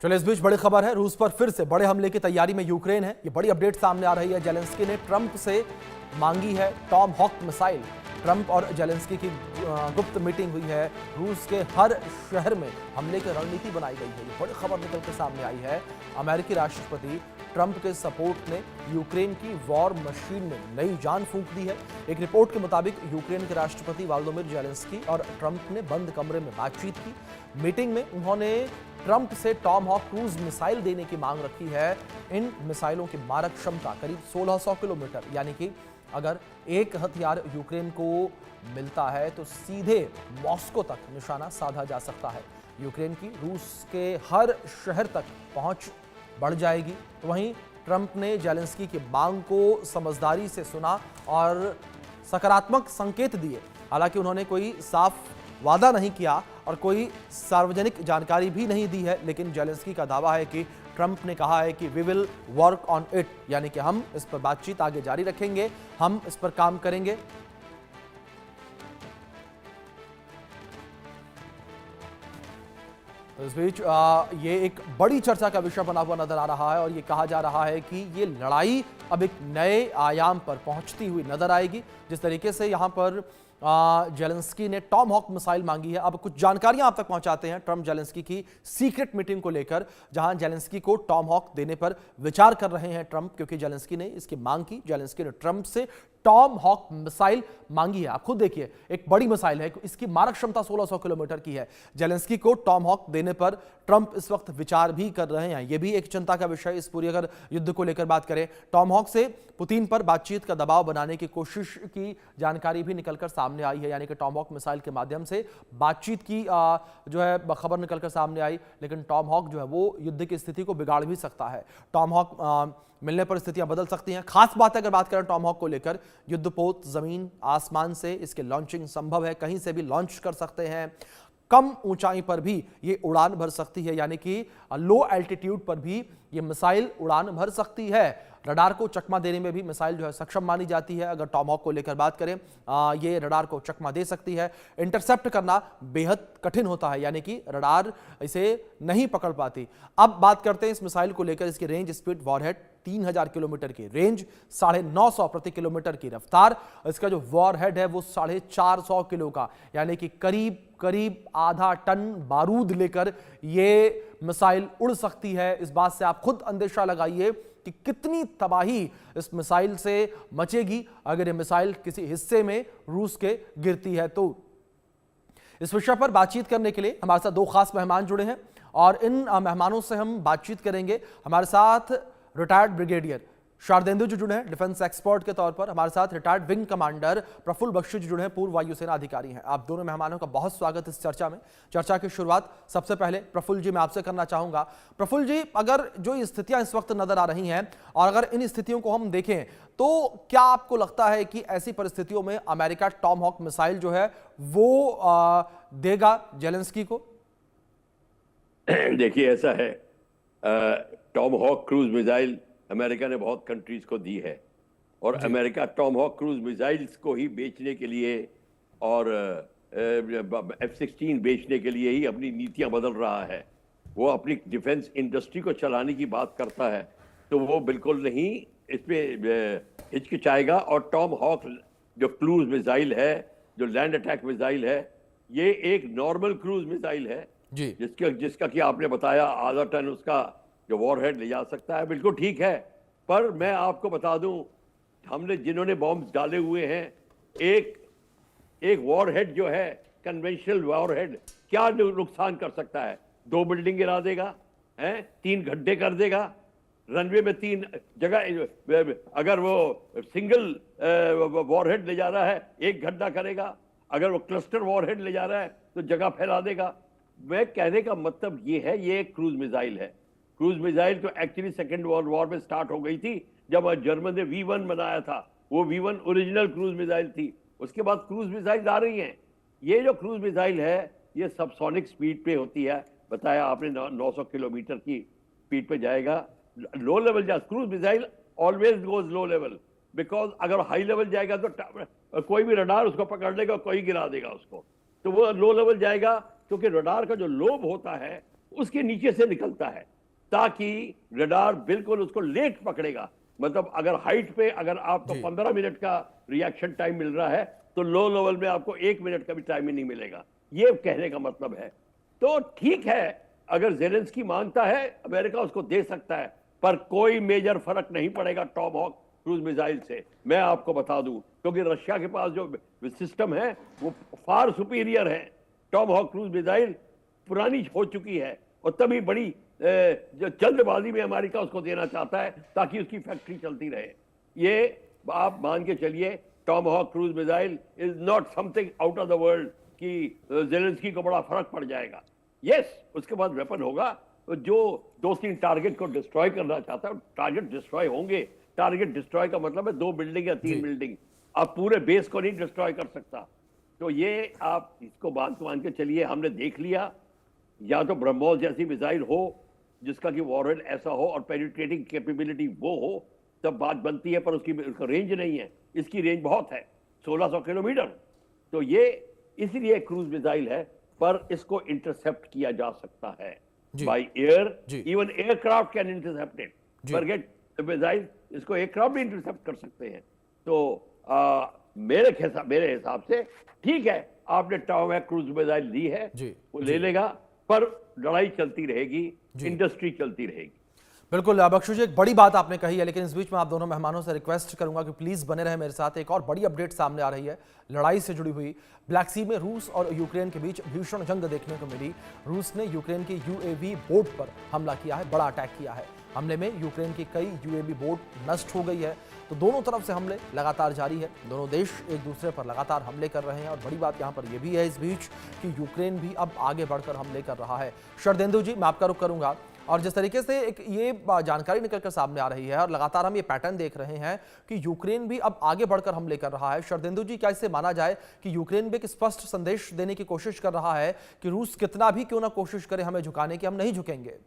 चलो इस बीच बड़ी खबर है, रूस पर फिर से बड़े हमले की तैयारी में यूक्रेन है। ये बड़ी अपडेट सामने आ रही है। जेलेंस्की ने ट्रंप से मांगी है टॉम हॉक मिसाइल। ट्रंप और जेलेंस्की की गुप्त मीटिंग हुई है। रूस के हर शहर में हमले की रणनीति बनाई गई है। ये बड़ी खबर निकल के सामने आई है। अमेरिकी राष्ट्रपति ट्रंप के सपोर्ट ने यूक्रेन की वॉर मशीन में नई जान फूंक दी है। एक रिपोर्ट के मुताबिक यूक्रेन के राष्ट्रपति वोलोदिमीर जेलेंस्की और ट्रंप ने बंद कमरे में बातचीत की। मीटिंग में उन्होंने ट्रंप से टॉम हॉक क्रूज मिसाइल देने की मांग रखी है। इन मिसाइलों की मारक क्षमता करीब 1600 किलोमीटर, यानी कि अगर एक हथियार यूक्रेन को मिलता है तो सीधे मॉस्को तक निशाना साधा जा सकता है। यूक्रेन की रूस के हर शहर तक पहुंच बढ़ जाएगी। वहीं ट्रंप ने जेलेंस्की की मांग को समझदारी से सुना और सकारात्मक संकेत दिए। हालांकि उन्होंने कोई साफ वादा नहीं किया और कोई सार्वजनिक जानकारी भी नहीं दी है, लेकिन जेलेंस्की का दावा है कि ट्रंप ने कहा है कि we will work on it, यानी कि हम इस पर बातचीत आगे जारी रखेंगे, हम इस पर काम करेंगे। तो इस बीच ये एक बड़ी चर्चा का विषय बना हुआ नजर आ रहा है और ये कहा जा रहा है कि ये लड़ाई अब एक नए आयाम पर पहुंचती हुई नजर आएगी। जिस तरीके से यहां पर जेलेंस्की ने टॉम हॉक मिसाइल मांगी है। अब कुछ जानकारियां आप तक पहुंचाते हैं ट्रंप जेलेंस्की की सीक्रेट मीटिंग को लेकर, जहां जेलेंस्की को टॉम हॉक देने पर विचार कर रहे हैं ट्रंप, क्योंकि जेलेंस्की ने इसकी मांग की। जेलेंस्की ने ट्रंप से टॉम हॉक मिसाइल मांगी है। आप खुद देखिए, एक बड़ी मिसाइल है, इसकी मारक क्षमता 1600 किलोमीटर की है। जेलेंस्की को टॉम हॉक देने पर ट्रंप इस वक्त विचार भी कर रहे हैं। यह भी एक चिंता का विषय इस पूरी अगर युद्ध को लेकर बात करें। टॉम हॉक से पुतिन पर बातचीत का दबाव बनाने की कोशिश की जानकारी भी निकलकर सामने आई है, यानी कि टॉम हॉक मिसाइल के माध्यम से बातचीत की जो है खबर निकलकर सामने आई। लेकिन टॉम हॉक जो है वो युद्ध की स्थिति को बिगाड़ भी सकता है। टॉम हॉक मिलने पर स्थितियां बदल सकती हैं। खास बात अगर बात करें टॉम हॉक को लेकर, युद्धपोत जमीन आसमान से इसके लॉन्चिंग संभव है, कहीं से भी लॉन्च कर सकते हैं। कम ऊंचाई पर भी ये उड़ान भर सकती है, यानी कि लो एल्टीट्यूड पर भी ये मिसाइल उड़ान भर सकती है। रडार को चकमा देने में भी मिसाइल जो है सक्षम मानी जाती है। अगर टॉम हॉक को लेकर बात करें, ये रडार को चकमा दे सकती है। इंटरसेप्ट करना बेहद कठिन होता है, यानी कि रडार इसे नहीं पकड़ पाती। अब बात करते हैं इस मिसाइल को लेकर। इसकी रेंज स्पीड वॉरहेड 3000 किलोमीटर की रेंज, 950 प्रति किलोमीटर की रफ्तार। इसका जो वॉरहेड है वो 450 किलो का, यानी कि करीब आधा टन बारूद लेकर ये मिसाइल उड़ सकती है। इस बात से आप खुद अंदेशा लगाइए कि कितनी तबाही इस मिसाइल से मचेगी अगर ये मिसाइल किसी हिस्से में रूस के गिरती है तो। इस विषय पर बातचीत करने के लिए हमारे साथ दो खास मेहमान जुड़े हैं और इन मेहमानों से हम बातचीत करेंगे। हमारे साथ रिटायर्ड ब्रिगेडियर शारदेंदु जी जुड़े हैं डिफेंस एक्सपर्ट के तौर पर। हमारे साथ retired wing commander Praful Bakshi ji जुड़े हैं, पूर्व वायुसेना अधिकारी हैं। आप दोनों मेहमानों का बहुत स्वागत इस चर्चा में। चर्चा की शुरुआत सबसे पहले प्रफुल्ल जी मैं आपसे करना चाहूंगा। प्रफुल्ल जी, अगर जो स्थितियां इस वक्त नजर आ रही हैं और अगर इन स्थितियों को हम देखें तो क्या आपको लगता है कि ऐसी परिस्थितियों में अमेरिका टॉम हॉक मिसाइल जो है वो देगा जेलेंस्की को? देखिए, ऐसा है, tomahawk cruise missile America ने बहुत कंट्रीज को दी है और America tomahawk cruise missiles को ही बेचने के लिए और F-16 बेचने के लिए ही अपनी नीतियां बदल रहा है। वो अपनी डिफेंस इंडस्ट्री को चलाने की बात करता है तो वो बिल्कुल नहीं इस पे हिचकिचाएगा। और टॉम हॉक जो क्रूज मिसाइल है, जो लैंड अटैक मिसाइल है, ये एक नॉर्मल क्रूज मिसाइल है जी, जिसका कि आपने बताया आधा टन उसका जो वॉरहेड ले जा सकता है। बिल्कुल ठीक है, पर मैं आपको बता दूं, हमने जिन्होंने बॉम्ब्स डाले हुए हैं, एक वॉरहेड जो है कन्वेंशनल वॉरहेड क्या नुकसान कर सकता है? 2 बिल्डिंग गिरा देगा, 3 गड्ढे कर देगा रनवे में, 3 जगह। अगर वो सिंगल वॉरहेड ले जा रहा है 1 गड्ढा करेगा, अगर वो क्लस्टर वॉरहेड ले जा रहा है तो जगह फैला देगा। मैं कहने का मतलब ये है, ये एक क्रूज मिसाइल है। क्रूज मिसाइल तो एक्चुअली सेकेंड वर्ल्ड वॉर में स्टार्ट हो गई थी जब जर्मन ने V1 बनाया था। वो V1 ओरिजिनल क्रूज मिसाइल थी। उसके बाद क्रूज मिसाइल आ रही हैं। ये जो क्रूज मिसाइल है ये सबसोनिक स्पीड पे होती है, बताया आपने 900 किलोमीटर की स्पीड पे जाएगा। Low level cruise missile always goes low level, because अगर हाई लेवल जाएगा तो कोई भी रडार उसको पकड़ लेगा, कोई गिरा देगा उसको। तो वो लो लेवल जाएगा क्योंकि रडार का जो लोब होता है उसके नीचे से निकलता है, ताकि रडार बिल्कुल उसको लेट पकड़ेगा। मतलब अगर हाइट पे अगर आपको 15 मिनट का रिएक्शन टाइम मिल रहा है, तो लो लेवल में आपको 1 मिनट का भी टाइम ही नहीं मिलेगा। ये कहने का मतलब है। तो ठीक है, अगर जेलेंस्की मांगता है, अमेरिका उसको दे सकता है, पर कोई मेजर फर्क नहीं पड़ेगा टॉम हॉक क्रूज मिसाइल से, मैं आपको बता दूं, क्योंकि रशिया के पास जो सिस्टम है वो फार सुपीरियर है। टॉम हॉक क्रूज मिसाइल पुरानी हो चुकी है, और तभी बड़ी जो जल्दबाजी में अमेरिका उसको देना चाहता है ताकि उसकी फैक्ट्री चलती रहे। ये आप मान के चलिए, tomahawk cruise missile is not something out of the world कि जेलेंस्की को बड़ा फर्क पड़ जाएगा। यस, उसके बाद वेपन होगा, जो 2-3 टारगेट को डिस्ट्रॉय करना चाहता है, टारगेट डिस्ट्रॉय होंगे। टारगेट डिस्ट्रॉय का मतलब है 2 बिल्डिंग या 3 बिल्डिंग, आप पूरे बेस को नहीं डिस्ट्रॉय कर सकता। तो ये आप इसको बात मान के चलिए, हमने देख लिया, या तो ब्रह्मोस जैसी मिसाइल हो जिसका कि वॉरेट ऐसा हो और पेनिट्रेटिंग कैपेबिलिटी वो हो, तब बात बनती है, पर उसका रेंज नहीं है। इसकी रेंज बहुत है, 1600 किलोमीटर। तो ये इसलिए क्रूज मिसाइल है, पर इसको इंटरसेप्ट किया जा सकता है by air. Even aircraft can intercept it, forget missile, इसको एयरक्राफ्ट भी इंटरसेप्ट कर सकते हैं। तो मेरे हिसाब से ठीक है, आपने टॉम हॉक क्रूज मिसाइल ली है, वो ले लेगा, पर लड़ाई चलती रहेगी, इंडस्ट्री चलती रहेगी। बिल्कुल बख्शू जी, एक बड़ी बात आपने कही है, लेकिन इस बीच में आप दोनों मेहमानों से रिक्वेस्ट करूंगा कि प्लीज बने रहे मेरे साथ। एक और बड़ी अपडेट सामने आ रही है लड़ाई से जुड़ी हुई। ब्लैक सी में रूस और यूक्रेन के बीच भीषण जंग देखने को मिली। रूस ने यूक्रेन के यूएवी बोट पर हमला किया है, बड़ा अटैक किया है। हमले में यूक्रेन की कई यूएवी बोट नष्ट हो गई है। तो दोनों तरफ से हमले लगातार जारी है, दोनों देश एक दूसरे पर लगातार हमले कर रहे हैं। और बड़ी बात यहाँ पर यह भी है इस बीच कि यूक्रेन भी अब आगे बढ़कर हमले कर रहा है। शरदेंदु जी, मैं आपका रुख करूंगा। और जिस तरीके से एक ये जानकारी निकलकर सामने आ रही है और लगातार हम ये पैटर्न देख रहे हैं कि यूक्रेन भी अब आगे बढ़कर हमले कर रहा है, शरदेंदु जी, क्या इसे माना जाए कि यूक्रेन भी एक स्पष्ट संदेश देने की कोशिश कर रहा है कि रूस कितना भी क्यों ना कोशिश करे हमें झुकाने की, हम नहीं झुकेंगे?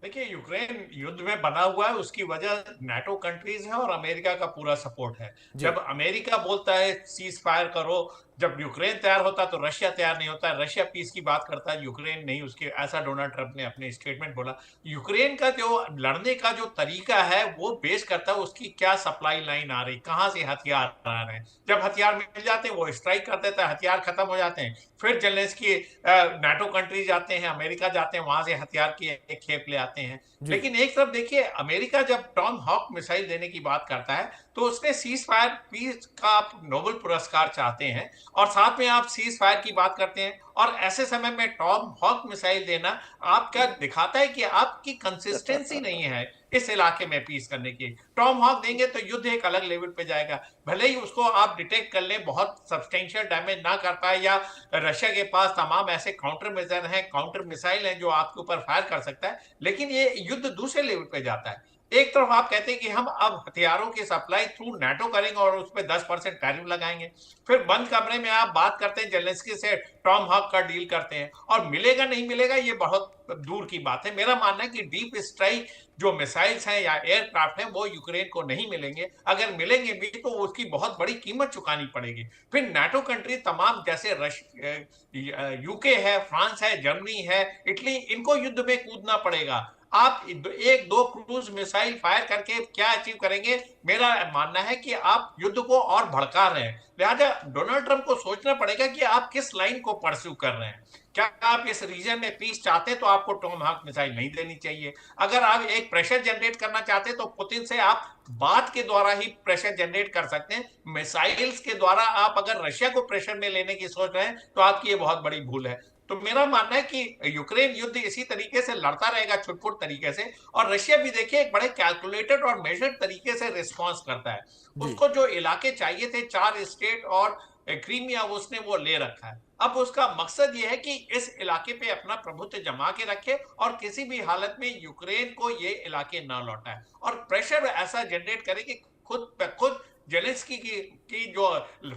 देखिए, यूक्रेन युद्ध में बना हुआ है, उसकी वजह नाटो कंट्रीज है और अमेरिका का पूरा सपोर्ट है। जब अमेरिका बोलता है सीज फायर करो, जब यूक्रेन तैयार होता है तो रशिया तैयार नहीं होता है। रशिया पीस की बात करता है, यूक्रेन नहीं, उसके ऐसा डोनाल्ड ट्रंप ने अपने स्टेटमेंट बोला। यूक्रेन का जो लड़ने का जो तरीका है वो बेस करता है उसकी क्या सप्लाई लाइन आ रही, कहां से हथियार आ रहे हैं। जब हथियार मिल जाते हैं वो स्ट्राइक कर देता है, हथियार खत्म हो जाते हैं, फिर जेलेंस्की नाटो कंट्री जाते हैं, अमेरिका जाते हैं, वहां से हथियार की एक खेप ले आते हैं। लेकिन एक तरफ देखिए, अमेरिका जब टॉम हॉक मिसाइल देने की बात करता है तो उसने सीज फायर पीस का आप नोबेल पुरस्कार चाहते हैं, और साथ में आप सीज फायर की बात करते हैं, और ऐसे समय में टॉम हॉक मिसाइल देना आपका दिखाता है कि आपकी कंसिस्टेंसी नहीं है इस इलाके में पीस करने की। टॉम हॉक देंगे तो युद्ध एक अलग लेवल पे जाएगा, भले ही उसको आप डिटेक्ट कर लें, बहुत सब्सटेंशियल डैमेज ना कर पाए, या रशिया के पास तमाम ऐसे काउंटर मेजर हैं, काउंटर मिसाइल हैं जो आपके ऊपर फायर कर सकता है, लेकिन ये युद्ध दूसरे लेवल पे जाता है। एक तरफ आप कहते हैं कि हम अब हथियारों की सप्लाई थ्रू नाटो करेंगे और उस पर 10% टैरिफ लगाएंगे, फिर बंद कमरे में आप बात करते हैं जेलेंस्की से टॉम हॉक का डील करते हैं, और मिलेगा नहीं मिलेगा ये बहुत दूर की बात है। मेरा मानना है कि डीप स्ट्राइक जो मिसाइल्स हैं या एयरक्राफ्ट हैं वो यूक्रेन को नहीं मिलेंगे। अगर मिलेंगे भी तो उसकी बहुत बड़ी कीमत चुकानी पड़ेगी। फिर नाटो कंट्री तमाम, जैसे यूके है, फ्रांस है, जर्मनी है, इटली, इनको युद्ध में कूदना पड़ेगा। आप 1-2 क्रूज मिसाइल फायर करके क्या अचीव करेंगे? मेरा मानना है कि आप युद्ध को और भड़का रहे हैं। लिहाजा डोनाल्ड ट्रंप को सोचना पड़ेगा कि आप किस लाइन को परस्यू कर रहे हैं। क्या आप इस रीजन में पीस चाहते हैं तो आपको टॉम हॉक मिसाइल नहीं देनी चाहिए। अगर आप एक प्रेशर जनरेट करना चाहते हैं तो पुतिन से आप बात के द्वारा ही प्रेशर जनरेट कर सकते हैं। मिसाइल्स के द्वारा आप अगर रशिया को प्रेशर में लेने की सोच रहे हैं तो आपकी ये बहुत बड़ी भूल है। तो मेरा मानना है कि यूक्रेन युद्ध इसी तरीके से लड़ता रहेगा, छुटपुट तरीके से, और रशिया भी देखिए एक बड़े कैलकुलेटेड और मेजर्ड तरीके से रिस्पॉन्स करता है। उसको जो इलाके चाहिए थे, 4 स्टेट और क्रीमिया, उसने वो ले रखा है। अब उसका मकसद ये है कि इस इलाके पे अपना प्रभुत्व जमा के रखे और किसी भी हालत में यूक्रेन को ये इलाके ना लौटाए, और प्रेशर ऐसा जनरेट करे कि खुद पे खुद जेलेंस्की की जो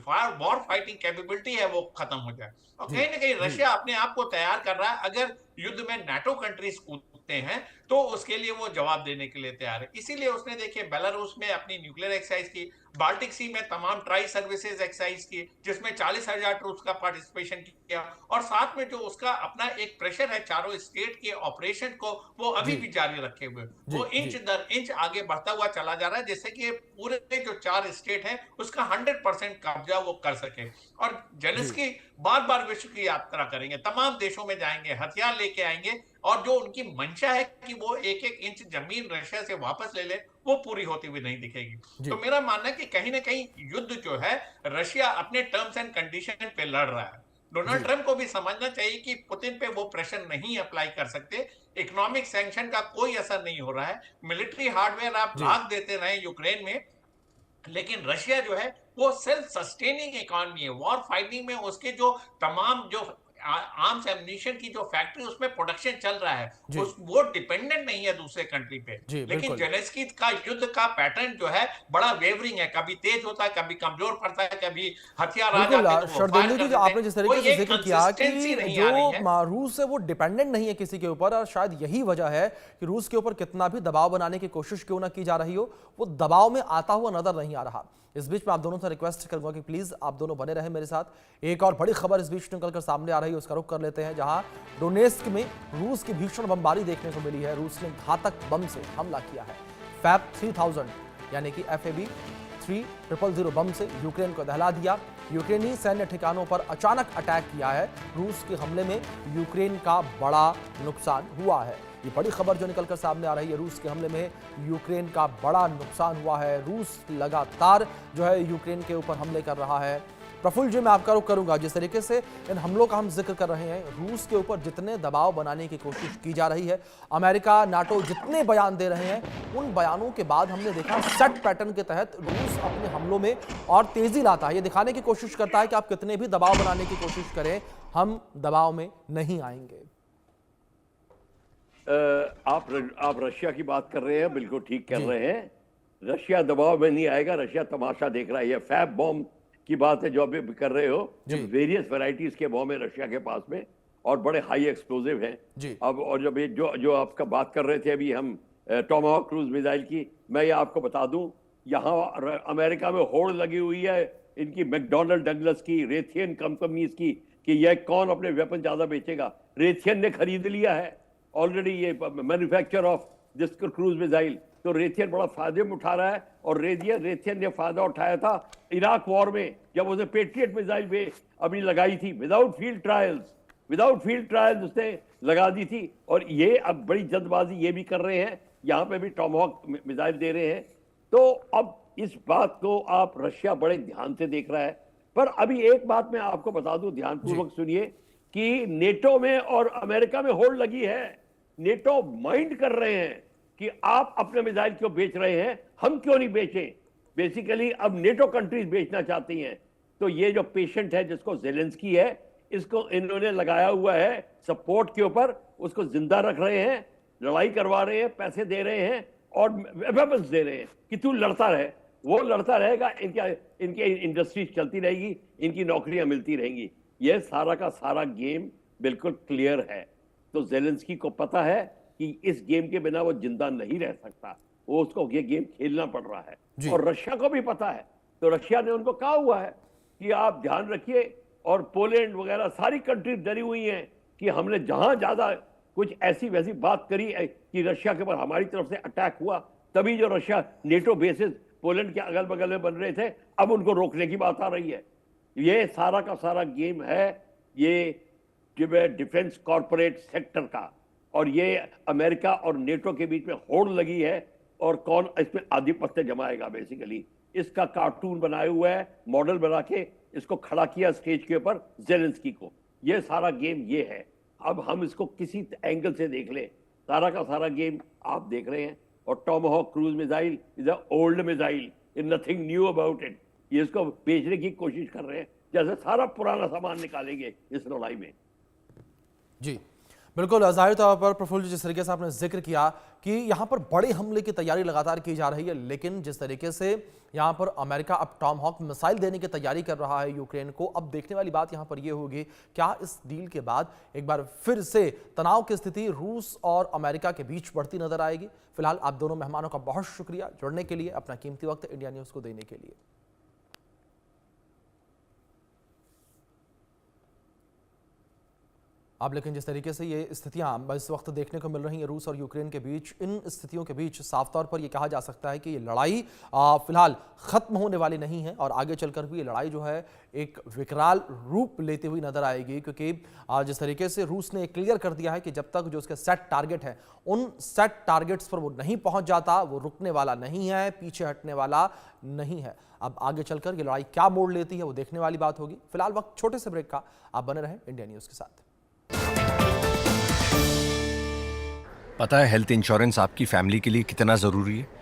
वॉर फाइटिंग कैपेबिलिटी है वो खत्म हो जाए। और कहीं ना कहीं रशिया अपने आप को तैयार कर रहा है, अगर युद्ध में नाटो कंट्रीज कूदते सकते हैं तो उसके लिए वो जवाब देने के लिए तैयार है। इसीलिए उसने देखिए बेलारूस में अपनी न्यूक्लियर एक्सरसाइज की, बाल्टिक सी में तमाम ट्राई सर्विसेज एक्सरसाइज की जिसमें 40,000 ट्रूप्स का पार्टिसिपेशन किया, और साथ में जो उसका अपना एक प्रेशर है चारों स्टेट के ऑपरेशन को वो अभी जी भी जारी रखे हुए, जी वो जी इंच दर इंच आगे बढ़ता हुआ चला जा रहा है, जिससे कि पूरे जो 4 स्टेट हैं उसका 100% कब्जा वो कर सके। और जी जेलेंस्की बार बार विश्व की यात्रा करेंगे, तमाम देशों में जाएंगे, हथियार लेके आएंगे, और जो उनकी मंशा है कि वो एक एक इंच जमीन रशिया से वापस ले ले, वो पूरी होती हुई नहीं दिखेगी। तो जी मेरा मानना है कि कहीं ना कहीं युद्ध जो है रशिया अपने टर्म्स एंड कंडीशन पे लड़ रहा है। डोनाल्ड जी ट्रंप को भी समझना चाहिए कि पुतिन पे वो प्रेशर नहीं अप्लाई कर सकते, इकोनॉमिक सैंक्शन का कोई असर नहीं हो रहा है, मिलिट्री हार्डवेयर आप जी लाख देते रहे यूक्रेन में, लेकिन रशिया जो है वो सेल्फ सस्टेनिंग इकोनॉमी है। वॉर फाइटिंग में उसके जो तमाम जो आर्म्स एम्यूनिशन की जो फैक्ट्री उसमें प्रोडक्शन चल रहा है, जी उस वो डिपेंडेंट नहीं है दूसरे कंट्री पे। जी लेकिन बिल्कुल जेलेंस्की का युद्ध का पैटर्न जो है बड़ा वेवरिंग है, कभी तेज होता है, कभी कमजोर पड़ता है, कभी हथियार आ बिल्कुल जाते हैं तो वो फायर शर्देंदु कर जी, जो देते आपने हैं। जिस तरीके कोई से एक जिक्र किया कंसिस्टेंसी कि नहीं जो आ रही है। रूस है वो डिपेंडेंट नहीं है किसी के ऊपर, और शायद यही वजह है कि रूस के ऊपर कितना भी दबाव बनाने की कोशिश क्यों ना की जा रही हो, वो दबाव में आता हुआ नजर नहीं आ रहा। इस बीच में आप दोनों से रिक्वेस्ट करूंगा कि प्लीज आप दोनों बने रहें मेरे साथ। एक और बड़ी खबर इस बीच निकलकर सामने आ रही है, उसका रुख कर लेते हैं, जहां डोनेस्क में रूस की भीषण बमबारी देखने को मिली है। रूस ने घातक बम से हमला किया है। फैब 3000 यानी कि FAB 3000 बम से यूक्रेन को दहला दिया। यूक्रेनी सैन्य ठिकानों पर अचानक अटैक किया है। रूस के हमले में यूक्रेन का बड़ा नुकसान हुआ है। ये बड़ी खबर जो निकलकर सामने आ रही है, रूस के हमले में यूक्रेन का बड़ा नुकसान हुआ है। रूस लगातार जो है यूक्रेन के ऊपर हमले कर रहा है। प्रफुल्ल जी, मैं आपका रुख करूंगा। जिस तरीके से इन हमलों का हम जिक्र कर रहे हैं, रूस के ऊपर जितने दबाव बनाने की कोशिश की जा रही है, अमेरिका, नाटो जितने बयान दे रहे हैं, उन बयानों के बाद हमने देखा सेट पैटर्न के तहत रूस अपने हमलों में और तेजी लाता है। ये दिखाने की कोशिश करता है कि आप कितने भी दबाव बनाने की कोशिश करें, हम दबाव में नहीं आएंगे। आप रशिया की बात कर रहे हैं, बिल्कुल ठीक कर रहे हैं। रशिया दबाव में नहीं आएगा, रशिया तमाशा देख रहा है। ये फैब बॉम्ब की बात है जो अभी कर रहे हो, जो वेरियस वैरायटीज के बॉम्ब है रशिया के पास में, और बड़े हाई एक्सप्लोजिव हैं। अब और जब ये जो आपका बात कर रहे थे अभी हम टॉमाहॉक क्रूज मिसाइल की, मैं ये आपको बता दूं, यहाँ अमेरिका में होड़ लगी हुई है इनकी मैकडॉनल्ड डगलस की, रेथियन कंपनीज की, कि यह कौन अपने वेपन ज्यादा बेचेगा। रेथियन ने खरीद लिया है ऑलरेडी ये manufacture of this cruise missile, तो रेथियन बड़ा फायदे में उठा रहा है। और रेथियन ने फायदा उठाया था इराक वॉर में, जब उसने पेट्रियट मिसाइल पे अभी लगाई थी, विदाउट फील्ड ट्रायल्स उसने लगा दी थी। और ये अब बड़ी जल्दबाजी ये भी कर रहे हैं, यहाँ पे भी टॉमहॉक मिसाइल दे रहे हैं। तो अब इस बात को आप रशिया बड़े ध्यान से देख रहा है। पर अभी एक बात मैं आपको बता दूं, ध्यानपूर्वक सुनिए, कि नेटो में और अमेरिका में होड़ लगी है। नेटो माइंड कर रहे हैं कि आप अपने मिसाइल क्यों बेच रहे हैं, हम क्यों नहीं बेचें। बेसिकली अब नेटो कंट्रीज बेचना चाहती हैं। तो ये जो पेशेंट है जिसको जेलेंस्की है, इसको इन्होंने लगाया हुआ है सपोर्ट के ऊपर, उसको जिंदा रख रहे हैं, लड़ाई करवा रहे हैं, पैसे दे रहे हैं और वेपन्स दे रहे हैं कि तू लड़ता रहे। वो लड़ता रहेगा, इनकी इंडस्ट्रीज चलती रहेगी, इनकी नौकरियां मिलती रहेंगी। ये सारा का सारा गेम बिल्कुल क्लियर है। तो जेलेंस्की को पता है कि इस गेम के बिना वो जिंदा नहीं रह सकता, वो उसको ये गेम खेलना पड़ रहा है। और रशिया को भी पता है, तो रशिया ने उनको कहा हुआ है कि आप ध्यान रखिए। और पोलैंड वगैरह सारी कंट्री डरी हुई हैं कि हमने जहां ज्यादा कुछ ऐसी वैसी बात करी कि रशिया के ऊपर हमारी तरफ से अटैक हुआ, तभी जो रशिया नेटो बेसिस पोलैंड के अगल बगल में बन रहे थे, अब उनको रोकने की बात आ रही है। ये सारा का सारा गेम है ये डिफेंस कॉर्पोरेट सेक्टर का, और ये अमेरिका और नेटो के बीच में होड़ लगी है, और कौन इसमें आधिपत्य जमाएगा। बेसिकली इसका कार्टून बनाए हुआ है, मॉडल बना के इसको खड़ा किया स्टेज के ऊपर जेलेंस्की को। ये सारा गेम ये है। अब हम इसको किसी एंगल से देख लें, सारा का सारा गेम आप देख रहे हैं। और Tomahawk cruise missile is a old missile, in nothing knew about it. ये इसको बेचने की कोशिश कर रहे हैं, जैसे सारा पुराना सामान निकालेंगे इस लड़ाई में। जी बिल्कुल, जाहिर तौर पर प्रफुल्ल, जिस तरीके से आपने जिक्र किया कि यहाँ पर बड़े हमले की तैयारी लगातार की जा रही है, लेकिन जिस तरीके से यहाँ पर अमेरिका अब टॉमहॉक मिसाइल देने की तैयारी कर रहा है यूक्रेन को, अब देखने वाली बात यहाँ पर यह होगी क्या इस डील के बाद एक बार फिर से तनाव की स्थिति रूस और अमेरिका के बीच बढ़ती नजर आएगी। फिलहाल आप दोनों मेहमानों का बहुत शुक्रिया जुड़ने के लिए, अपना कीमती वक्त इंडिया न्यूज को देने के लिए। अब लेकिन जिस तरीके से ये स्थितियां इस वक्त देखने को मिल रही हैं रूस और यूक्रेन के बीच, इन स्थितियों के बीच साफ तौर पर ये कहा जा सकता है कि ये लड़ाई फिलहाल खत्म होने वाली नहीं है और आगे चलकर भी ये लड़ाई जो है एक विकराल रूप लेते हुए नजर आएगी, क्योंकि जिस तरीके से रूस ने क्लियर कर दिया है कि जब तक जो उसके सेट टारगेट है उन सेट टारगेट्स पर वो नहीं पहुंच जाता, वो रुकने वाला नहीं है, पीछे हटने वाला नहीं है। अब आगे चलकर ये लड़ाई क्या मोड़ लेती है वो देखने वाली बात होगी। फिलहाल वक्त छोटे से ब्रेक का, आप बने रहें इंडिया न्यूज के साथ। पता है हेल्थ इंश्योरेंस आपकी फैमिली के लिए कितना ज़रूरी है?